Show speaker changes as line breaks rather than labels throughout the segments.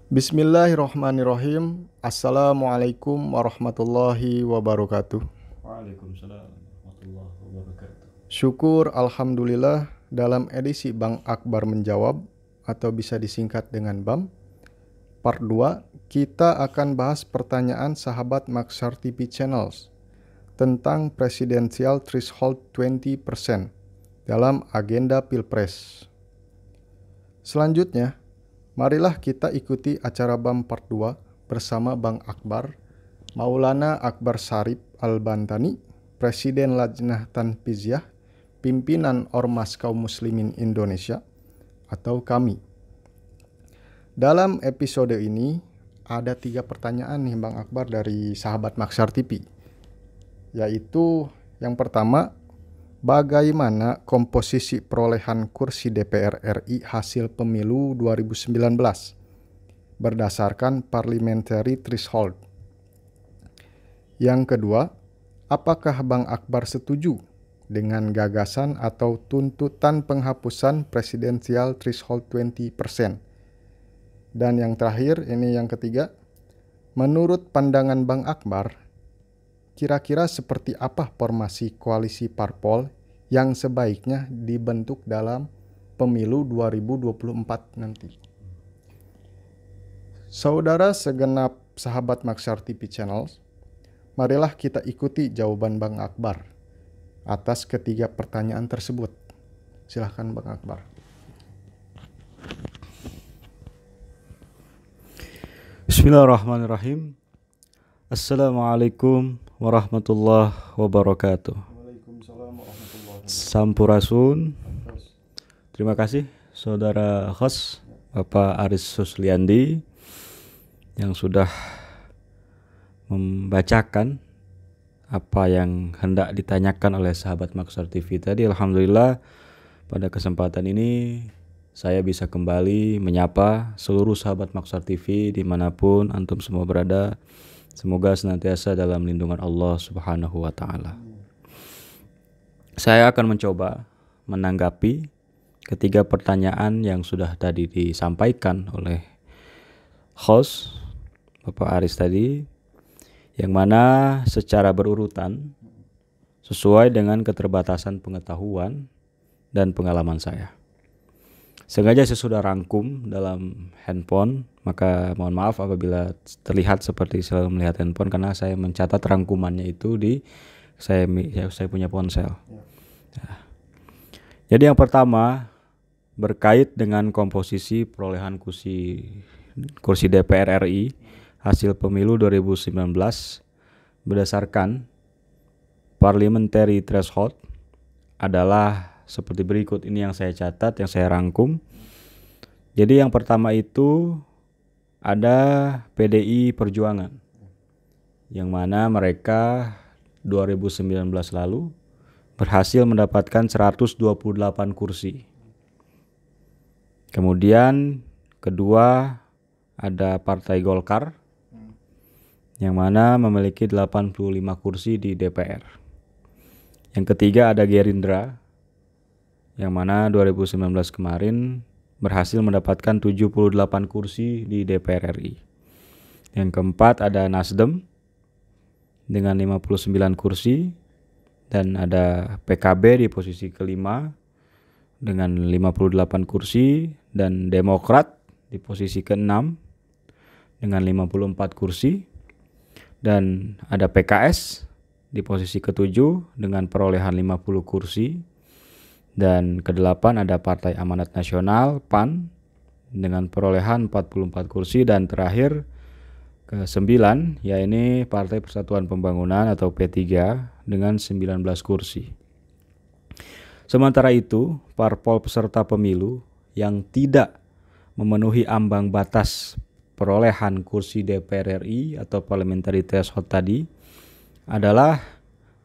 Bismillahirrahmanirrahim. Assalamualaikum warahmatullahi wabarakatuh.
Waalaikumsalam warahmatullahi wabarakatuh.
Syukur alhamdulillah, dalam edisi Bang Akbar menjawab atau bisa disingkat dengan BAM Part 2, kita akan bahas pertanyaan sahabat Maxar TV Channels tentang Presidential Threshold 20% dalam agenda Pilpres. Selanjutnya, marilah kita ikuti acara BAM Part 2 bersama Bang Akbar, Maulana Akbar Sarip Al-Bantani, Presiden Lajnah Tanfiziyah, Pimpinan Ormas Kaum Muslimin Indonesia, atau KAMI. Dalam episode ini, ada 3 pertanyaan nih Bang Akbar dari sahabat Maxar TV. Yaitu yang pertama, bagaimana komposisi perolehan kursi DPR RI hasil pemilu 2019 berdasarkan parliamentary threshold? Yang kedua, apakah Bang Akbar setuju dengan gagasan atau tuntutan penghapusan presidensial threshold 20%? Dan yang terakhir, ini yang ketiga, menurut pandangan Bang Akbar, kira-kira seperti apa formasi koalisi parpol yang sebaiknya dibentuk dalam pemilu 2024 nanti? Saudara segenap sahabat Maxar TV Channels, marilah kita ikuti jawaban Bang Akbar atas ketiga pertanyaan tersebut. Silahkan Bang Akbar.
Bismillahirrahmanirrahim. Assalamualaikum warahmatullahi wabarakatuh.
Waalaikumsalam warahmatullahi wabarakatuh.
Sampurasun. Terima kasih Saudara host Bapak Aris Susliandi yang sudah membacakan apa yang hendak ditanyakan oleh sahabat Maxar TV tadi. Alhamdulillah pada kesempatan ini saya bisa kembali menyapa seluruh sahabat Maxar TV dimanapun antum semua berada. Semoga senantiasa dalam lindungan Allah Subhanahu wa Ta'ala. Saya akan mencoba menanggapi ketiga pertanyaan yang sudah tadi disampaikan oleh host Bapak Aris tadi, yang mana secara berurutan sesuai dengan keterbatasan pengetahuan dan pengalaman saya. Sengaja saya sudah rangkum dalam handphone, maka mohon maaf apabila terlihat seperti selalu melihat handphone karena saya mencatat rangkumannya itu di saya punya ponsel. Ya. Jadi yang pertama berkait dengan komposisi perolehan kursi DPR RI hasil pemilu 2019 berdasarkan parliamentary threshold adalah seperti berikut. Ini yang saya catat, yang saya rangkum. Jadi yang pertama itu ada PDI Perjuangan, yang mana mereka 2019 lalu berhasil mendapatkan 128 kursi. Kemudian kedua ada Partai Golkar, yang mana memiliki 85 kursi di DPR. Yang ketiga ada Gerindra, yang mana 2019 kemarin berhasil mendapatkan 78 kursi di DPR RI. Yang keempat ada Nasdem dengan 59 kursi, dan ada PKB di posisi kelima dengan 58 kursi, dan Demokrat di posisi keenam dengan 54 kursi, dan ada PKS di posisi ketujuh dengan perolehan 50 kursi. Dan kedelapan ada Partai Amanat Nasional PAN dengan perolehan 44 kursi, dan terakhir ke-9 yaitu Partai Persatuan Pembangunan atau P3 dengan 19 kursi. Sementara itu, parpol peserta pemilu yang tidak memenuhi ambang batas perolehan kursi DPR RI atau parliamentary threshold tadi adalah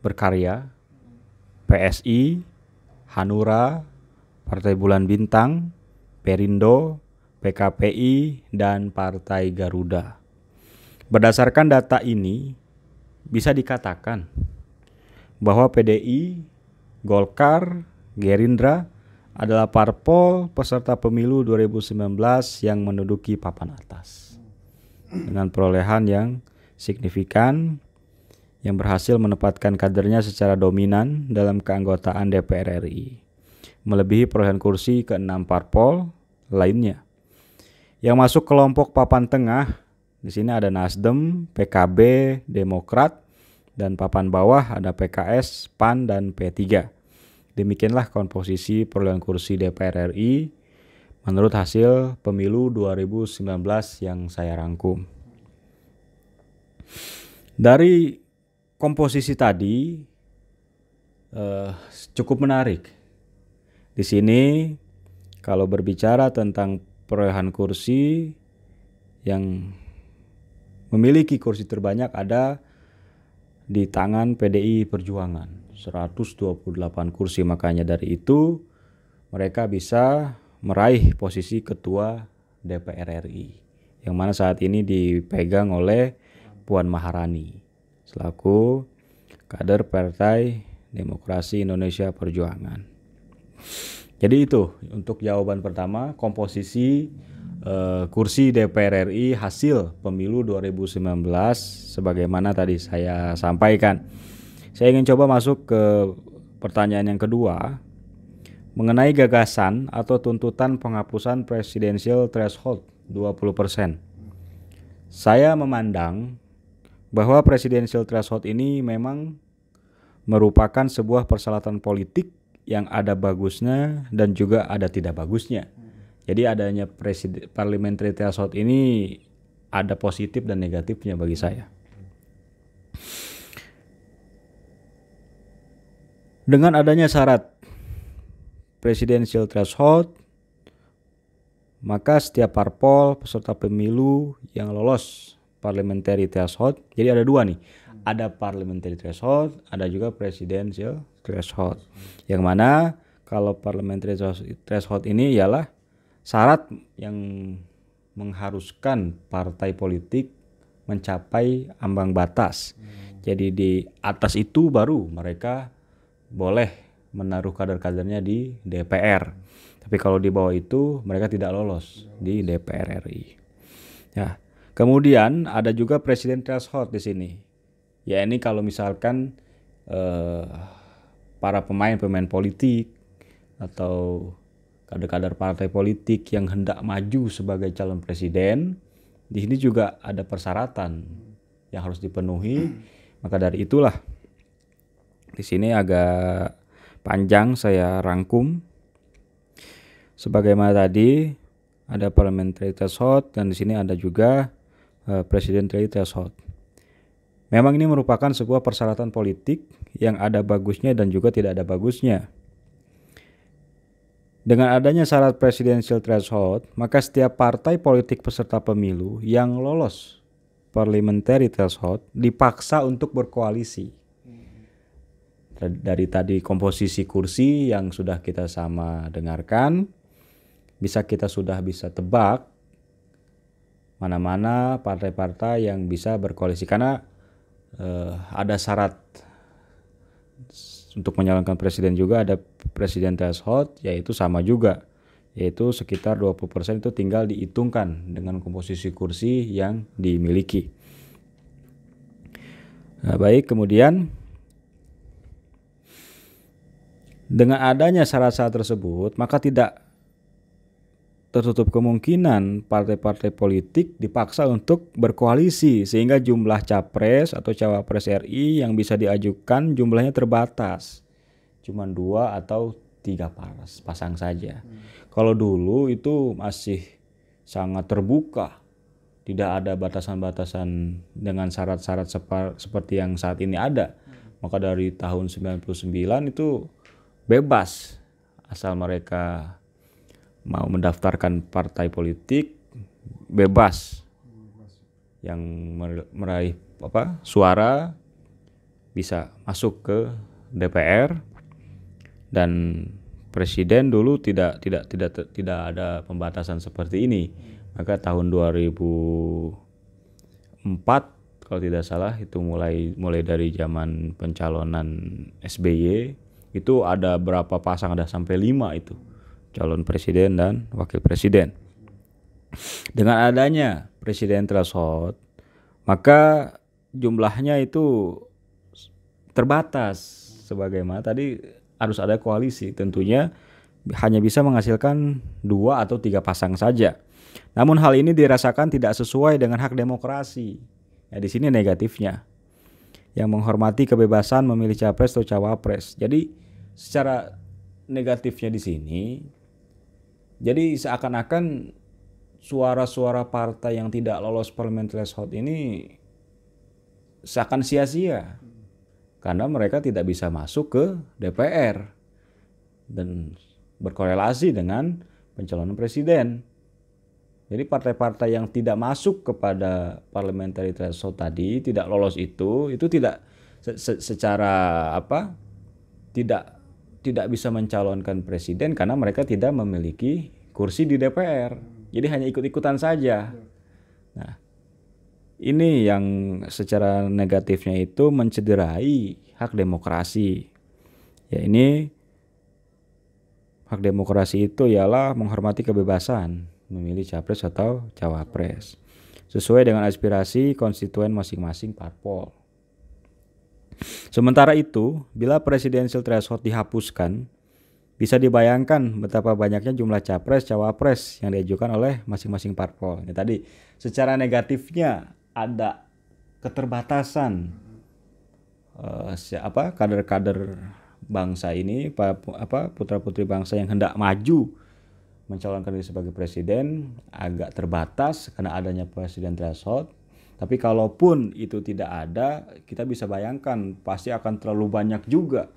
Berkarya, PSI, Hanura, Partai Bulan Bintang, Perindo, PKPI, dan Partai Garuda. Berdasarkan data ini, bisa dikatakan bahwa PDI, Golkar, Gerindra adalah parpol peserta pemilu 2019 yang menduduki papan atas. dengan perolehan yang signifikan yang berhasil menempatkan kadernya secara dominan dalam keanggotaan DPR RI, melebihi perolehan kursi ke-6 parpol lainnya. Yang masuk kelompok papan tengah, di sini ada Nasdem, PKB, Demokrat, dan papan bawah ada PKS, PAN, dan P3. Demikianlah komposisi perolehan kursi DPR RI menurut hasil pemilu 2019 yang saya rangkum. Dari komposisi tadi cukup menarik. Di sini kalau berbicara tentang perolehan kursi yang memiliki kursi terbanyak ada di tangan PDI Perjuangan, 128 kursi. Makanya dari itu mereka bisa meraih posisi ketua DPR RI, yang mana saat ini dipegang oleh Puan Maharani selaku kader Partai Demokrasi Indonesia Perjuangan. Jadi itu untuk jawaban pertama, komposisi kursi DPR RI hasil pemilu 2019 sebagaimana tadi saya sampaikan. Saya ingin coba masuk ke pertanyaan yang kedua mengenai gagasan atau tuntutan penghapusan presidensial threshold 20%. Saya memandang bahwa presidensial threshold ini memang merupakan sebuah persyaratan politik yang ada bagusnya dan juga ada tidak bagusnya. Jadi adanya parliamentary threshold ini ada positif dan negatifnya bagi saya. Dengan adanya syarat presidensial threshold, maka setiap parpol peserta pemilu yang lolos parliamentary threshold, jadi ada dua nih, ada parliamentary threshold, ada juga presidential threshold. Yang mana kalau parliamentary threshold ini ialah syarat yang mengharuskan partai politik mencapai ambang batas. Jadi di atas itu baru mereka boleh menaruh kader-kadernya di DPR. Tapi kalau di bawah itu mereka tidak lolos di DPR RI. Ya. Kemudian ada juga presiden threshold di sini. Ya ini kalau misalkan para pemain politik atau kader-kader partai politik yang hendak maju sebagai calon presiden, di sini juga ada persyaratan yang harus dipenuhi. Maka dari itulah di sini agak panjang saya rangkum. Sebagaimana tadi ada parliamentary threshold dan di sini ada juga presidential threshold. Memang ini merupakan sebuah persyaratan politik yang ada bagusnya dan juga tidak ada bagusnya. Dengan adanya syarat presidential threshold, maka setiap partai politik peserta pemilu yang lolos parliamentary threshold dipaksa untuk berkoalisi. Dari tadi komposisi kursi yang sudah kita sama dengarkan, kita sudah bisa tebak mana-mana partai-partai yang bisa berkoalisi, karena ada syarat untuk menyalonkan presiden juga, ada presiden threshold, yaitu sama juga, yaitu sekitar 20% itu tinggal dihitungkan dengan komposisi kursi yang dimiliki. Nah, baik, kemudian dengan adanya syarat-syarat tersebut, maka tidak tertutup kemungkinan partai-partai politik dipaksa untuk berkoalisi sehingga jumlah capres atau cawapres RI yang bisa diajukan jumlahnya terbatas. Cuma 2 atau 3 pasang saja. Kalau dulu itu masih sangat terbuka. Tidak ada batasan-batasan dengan syarat-syarat seperti yang saat ini ada. Maka dari tahun 99 itu bebas asal mereka mau mendaftarkan partai politik, bebas. Yang meraih suara bisa masuk ke DPR, dan presiden dulu tidak ada pembatasan seperti ini. Maka tahun 2004 kalau tidak salah itu mulai dari zaman pencalonan SBY itu ada berapa pasang, ada sampai 5 itu calon presiden dan wakil presiden. Dengan adanya presiden threshold, maka jumlahnya itu terbatas. Sebagaimana tadi harus ada koalisi, tentunya hanya bisa menghasilkan 2 atau 3 pasang saja. Namun hal ini dirasakan tidak sesuai dengan hak demokrasi. Ya, di sini negatifnya. Yang menghormati kebebasan memilih capres atau cawapres. Jadi secara negatifnya di sini, jadi seakan-akan suara-suara partai yang tidak lolos parliamentary threshold ini seakan sia-sia karena mereka tidak bisa masuk ke DPR dan berkorelasi dengan pencalonan presiden. Jadi partai-partai yang tidak masuk kepada parliamentary threshold tadi, tidak lolos itu tidak secara tidak bisa mencalonkan presiden karena mereka tidak memiliki kursi di DPR. Jadi hanya ikut-ikutan saja. Nah, ini yang secara negatifnya itu mencederai hak demokrasi. Ya, ini hak demokrasi itu ialah menghormati kebebasan memilih capres atau cawapres sesuai dengan aspirasi konstituen masing-masing parpol. Sementara itu, bila presidensial threshold dihapuskan, bisa dibayangkan betapa banyaknya jumlah capres cawapres yang diajukan oleh masing-masing parpol. Ya, tadi secara negatifnya ada keterbatasan kader-kader bangsa ini, putra-putri bangsa yang hendak maju mencalonkan diri sebagai presiden agak terbatas karena adanya presiden threshold. Tapi kalaupun itu tidak ada, kita bisa bayangkan pasti akan terlalu banyak juga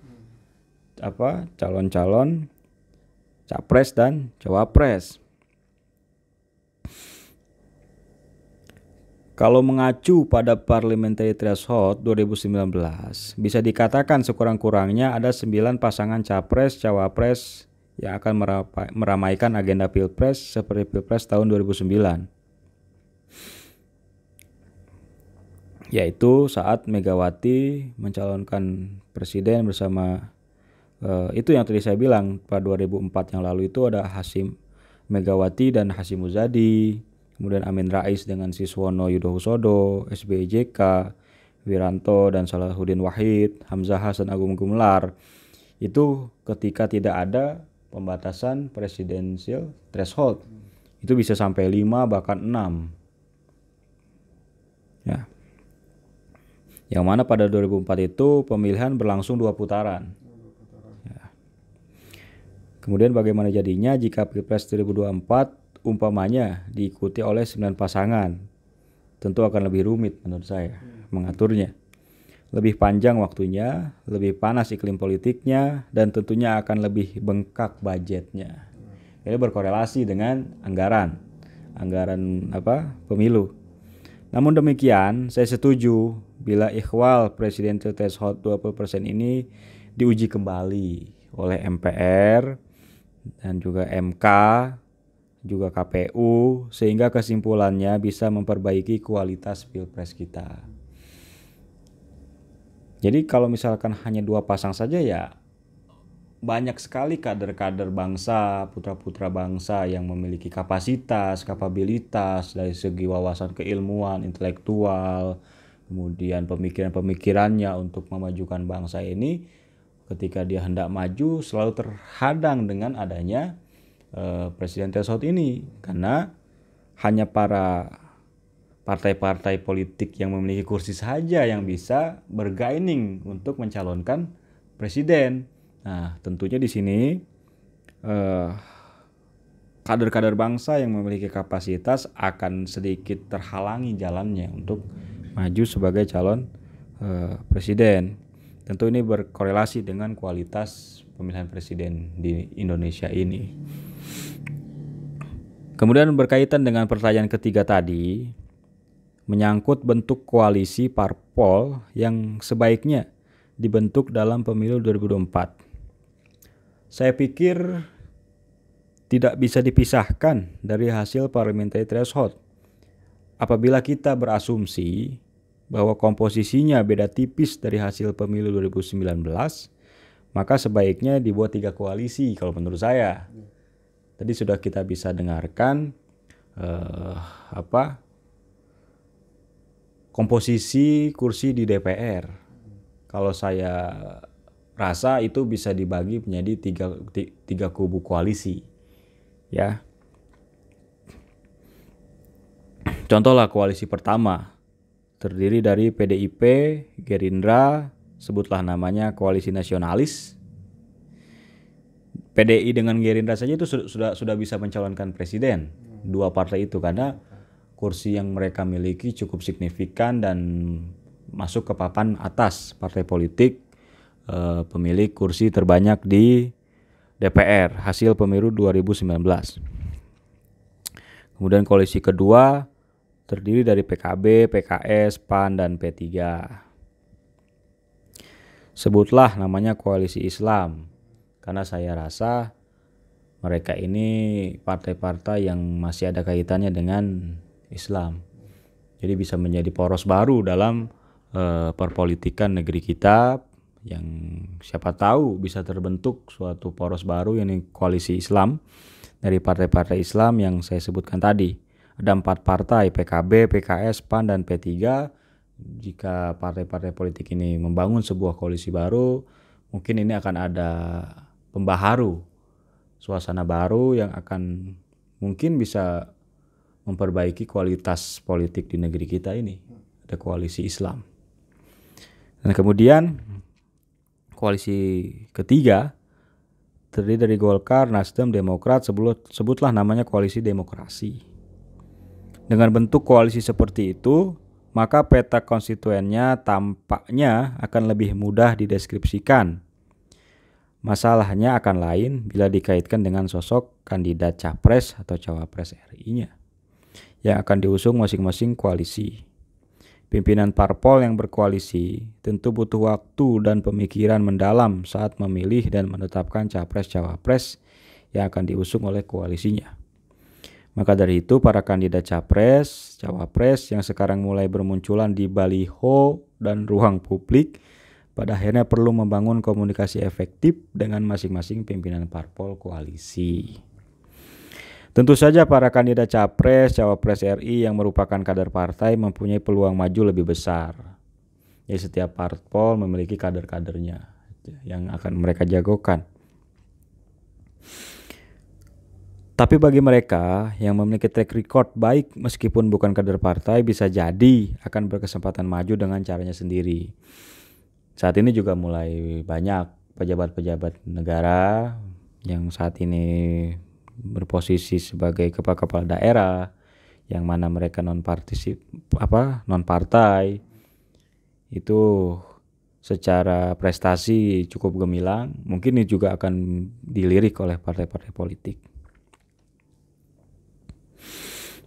calon-calon capres dan cawapres. Kalau mengacu pada parliamentary threshold 2019, bisa dikatakan sekurang-kurangnya ada 9 pasangan capres cawapres yang akan meramaikan agenda Pilpres seperti Pilpres tahun 2009. Yaitu saat Megawati mencalonkan presiden bersama itu yang tadi saya bilang pada 2004 yang lalu itu ada Megawati dan Hasyim Muzadi, kemudian Amin Rais dengan Siswono Yudhohusodo, SBY JK, Wiranto dan Salahuddin Wahid, Hamzah Hasan Agung Gumelar. Itu ketika tidak ada pembatasan presidensial threshold. Itu bisa sampai 5 bahkan 6. Ya. Yang mana pada 2004 itu pemilihan berlangsung 2 putaran. Ya. Kemudian bagaimana jadinya jika Pilpres 2024 umpamanya diikuti oleh 9 pasangan? Tentu akan lebih rumit menurut saya mengaturnya. Lebih panjang waktunya, lebih panas iklim politiknya, dan tentunya akan lebih bengkak budgetnya. Ini berkorelasi dengan anggaran pemilu. Namun demikian, saya setuju bila ikhwal presidential threshold 20% ini diuji kembali oleh MPR dan juga MK, juga KPU, sehingga kesimpulannya bisa memperbaiki kualitas Pilpres kita. Jadi kalau misalkan hanya 2 pasang saja ya banyak sekali kader-kader bangsa, putra-putra bangsa yang memiliki kapasitas, kapabilitas dari segi wawasan keilmuan, intelektual, kemudian pemikiran-pemikirannya untuk memajukan bangsa ini, ketika dia hendak maju selalu terhadang dengan adanya presiden threshold ini, karena hanya para partai-partai politik yang memiliki kursi saja yang bisa bergaining untuk mencalonkan presiden. Nah, tentunya di sini kader-kader bangsa yang memiliki kapasitas akan sedikit terhalangi jalannya untuk maju sebagai calon presiden. Tentu ini berkorelasi dengan kualitas pemilihan presiden di Indonesia ini. Kemudian berkaitan dengan pertanyaan ketiga tadi, menyangkut bentuk koalisi parpol yang sebaiknya dibentuk dalam pemilu 2024. Saya pikir tidak bisa dipisahkan dari hasil parliamentary threshold. Apabila kita berasumsi bahwa komposisinya beda tipis dari hasil pemilu 2019, maka sebaiknya dibuat 3 koalisi kalau menurut saya. Tadi sudah kita bisa dengarkan komposisi kursi di DPR. Kalau saya rasa itu bisa dibagi menjadi tiga kubu koalisi, ya. Contohlah koalisi pertama terdiri dari PDIP, Gerindra, sebutlah namanya koalisi nasionalis. PDI dengan Gerindra saja itu sudah bisa mencalonkan presiden, dua partai itu, karena kursi yang mereka miliki cukup signifikan dan masuk ke papan atas partai politik pemilik kursi terbanyak di DPR hasil pemilu 2019. Kemudian koalisi kedua terdiri dari PKB, PKS, PAN, dan P3. Sebutlah namanya koalisi Islam, karena saya rasa mereka ini partai-partai yang masih ada kaitannya dengan Islam. Jadi bisa menjadi poros baru dalam perpolitikan negeri kita, yang siapa tahu bisa terbentuk suatu poros baru, yakni koalisi Islam dari partai-partai Islam yang saya sebutkan tadi. Ada 4 partai, PKB, PKS, PAN, dan P3. Jika partai-partai politik ini membangun sebuah koalisi baru, mungkin ini akan ada pembaharu, suasana baru yang akan mungkin bisa memperbaiki kualitas politik di negeri kita ini. Ada koalisi Islam. Dan kemudian koalisi ketiga terdiri dari Golkar, Nasdem, Demokrat, sebutlah namanya koalisi demokrasi. Dengan bentuk koalisi seperti itu, maka peta konstituennya tampaknya akan lebih mudah dideskripsikan. Masalahnya akan lain bila dikaitkan dengan sosok kandidat capres atau cawapres RI-nya yang akan diusung masing-masing koalisi. Pimpinan parpol yang berkoalisi tentu butuh waktu dan pemikiran mendalam saat memilih dan menetapkan capres-cawapres yang akan diusung oleh koalisinya. Maka dari itu para kandidat capres, cawapres yang sekarang mulai bermunculan di baliho dan ruang publik pada akhirnya perlu membangun komunikasi efektif dengan masing-masing pimpinan parpol koalisi. Tentu saja para kandidat capres, cawapres RI yang merupakan kader partai mempunyai peluang maju lebih besar. Jadi setiap parpol memiliki kader-kadernya yang akan mereka jagokan. Tapi bagi mereka yang memiliki track record baik meskipun bukan kader partai, bisa jadi akan berkesempatan maju dengan caranya sendiri. Saat ini juga mulai banyak pejabat-pejabat negara yang saat ini berposisi sebagai kepala daerah yang mana mereka non partai itu secara prestasi cukup gemilang, mungkin ini juga akan dilirik oleh partai-partai politik.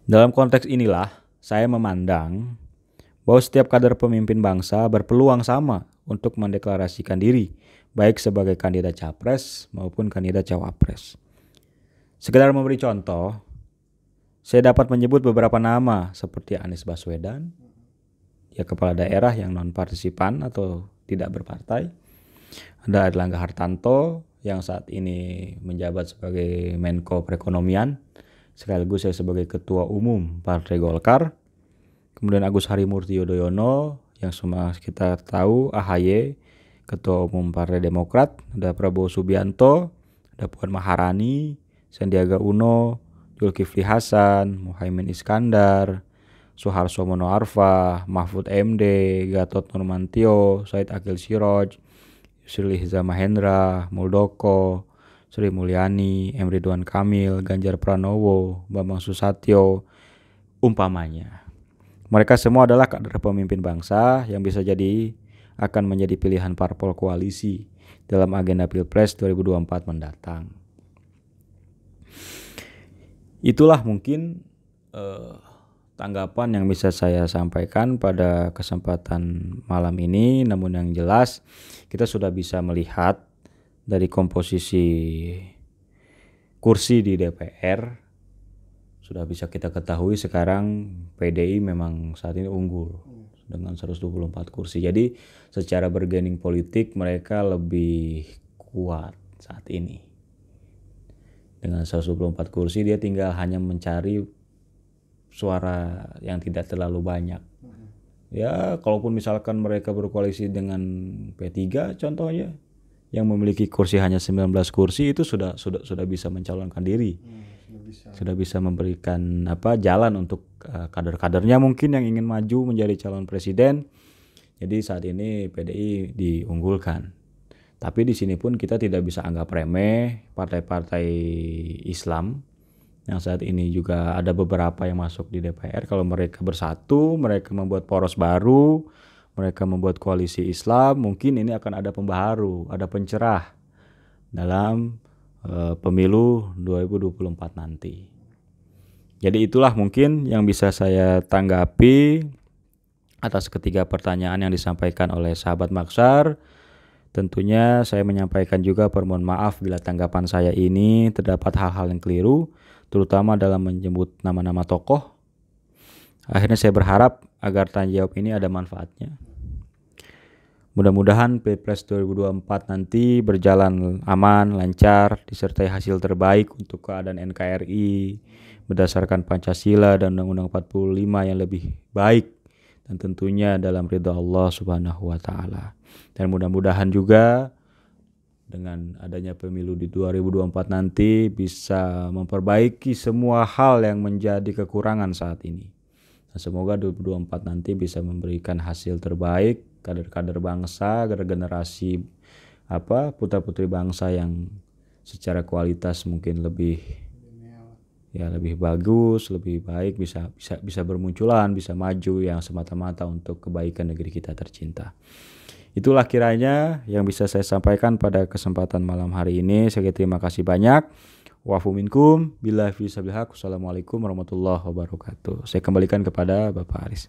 Dalam konteks inilah saya memandang bahwa setiap kader pemimpin bangsa berpeluang sama untuk mendeklarasikan diri baik sebagai kandidat capres maupun kandidat cawapres. Sekedar memberi contoh, saya dapat menyebut beberapa nama seperti Anies Baswedan, ya kepala daerah yang non-partisipan atau tidak berpartai. Ada Erlangga Hartarto yang saat ini menjabat sebagai Menko Perekonomian, sekaligus saya sebagai Ketua Umum Partai Golkar. Kemudian Agus Harimurti Yudhoyono yang semua kita tahu, AHY, Ketua Umum Partai Demokrat. Ada Prabowo Subianto, ada Puan Maharani, Sandiaga Uno, Zulkifli Hasan, Muhaimin Iskandar, Suharto Mono Arfa, Mahfud MD, Gatot Nurmantio, Said Akil Siroj, Yusril Iza Mahendra, Muldoko, Sri Mulyani, M. Ridwan Kamil, Ganjar Pranowo, Bambang Susatyo, umpamanya. Mereka semua adalah kader pemimpin bangsa yang bisa jadi akan menjadi pilihan parpol koalisi dalam agenda Pilpres 2024 mendatang. Itulah mungkin tanggapan yang bisa saya sampaikan pada kesempatan malam ini. Namun yang jelas kita sudah bisa melihat dari komposisi kursi di DPR, sudah bisa kita ketahui sekarang PDI memang saat ini unggul dengan 124 kursi. Jadi secara bargaining politik mereka lebih kuat saat ini. Dengan 124 kursi dia tinggal hanya mencari suara yang tidak terlalu banyak. Ya, kalaupun misalkan mereka berkoalisi dengan P3 contohnya yang memiliki kursi hanya 19 kursi itu sudah bisa mencalonkan diri. Sudah bisa memberikan jalan untuk kader-kadernya mungkin yang ingin maju menjadi calon presiden. Jadi saat ini PDI diunggulkan. Tapi di sini pun kita tidak bisa anggap remeh partai-partai Islam yang saat ini juga ada beberapa yang masuk di DPR. Kalau mereka bersatu, mereka membuat poros baru, mereka membuat koalisi Islam, mungkin ini akan ada pembaharu, ada pencerah dalam pemilu 2024 nanti. Jadi itulah mungkin yang bisa saya tanggapi atas ketiga pertanyaan yang disampaikan oleh sahabat Maksar. Tentunya saya menyampaikan juga permohonan maaf bila tanggapan saya ini terdapat hal-hal yang keliru, terutama dalam menyebut nama-nama tokoh. Akhirnya saya berharap agar tanya jawab ini ada manfaatnya. Mudah-mudahan Pilpres 2024 nanti berjalan aman, lancar, disertai hasil terbaik untuk keadaan NKRI berdasarkan Pancasila dan Undang-Undang 45 yang lebih baik, dan tentunya dalam ridha Allah Subhanahu wa taala. Dan mudah-mudahan juga dengan adanya pemilu di 2024 nanti bisa memperbaiki semua hal yang menjadi kekurangan saat ini. Dan semoga 2024 nanti bisa memberikan hasil terbaik, kader-kader bangsa, generasi putra-putri bangsa yang secara kualitas mungkin lebih bagus, lebih baik, bisa bermunculan, bisa maju yang semata-mata untuk kebaikan negeri kita tercinta. Itulah kiranya yang bisa saya sampaikan pada kesempatan malam hari ini. Saya terima kasih banyak. Wa'fu minkum billahi fisabilil haq. Wassalamualaikum warahmatullahi wabarakatuh. Saya kembalikan kepada Bapak Aris.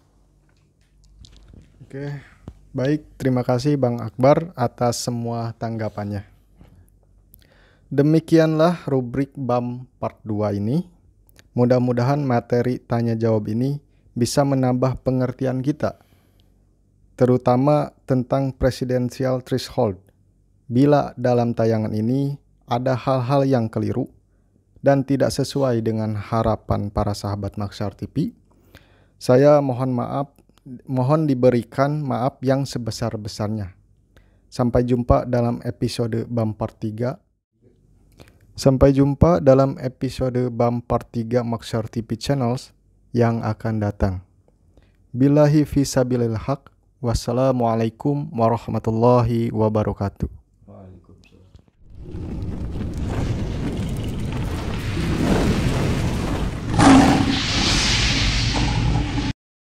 Oke, baik, terima kasih Bang Akbar atas semua tanggapannya. Demikianlah rubrik BAM Part 2 ini. Mudah-mudahan materi tanya jawab ini bisa menambah pengertian kita, terutama tentang presidensial threshold. Bila dalam tayangan ini ada hal-hal yang keliru dan tidak sesuai dengan harapan para sahabat Maksar TV, saya mohon diberikan maaf yang sebesar-besarnya. Sampai jumpa dalam episode BAM Part 3. Sampai jumpa dalam episode BAM Part 3 Maksar TV Channels yang akan datang. Billahi fisabilil haq. Wassalamualaikum warahmatullahi wabarakatuh.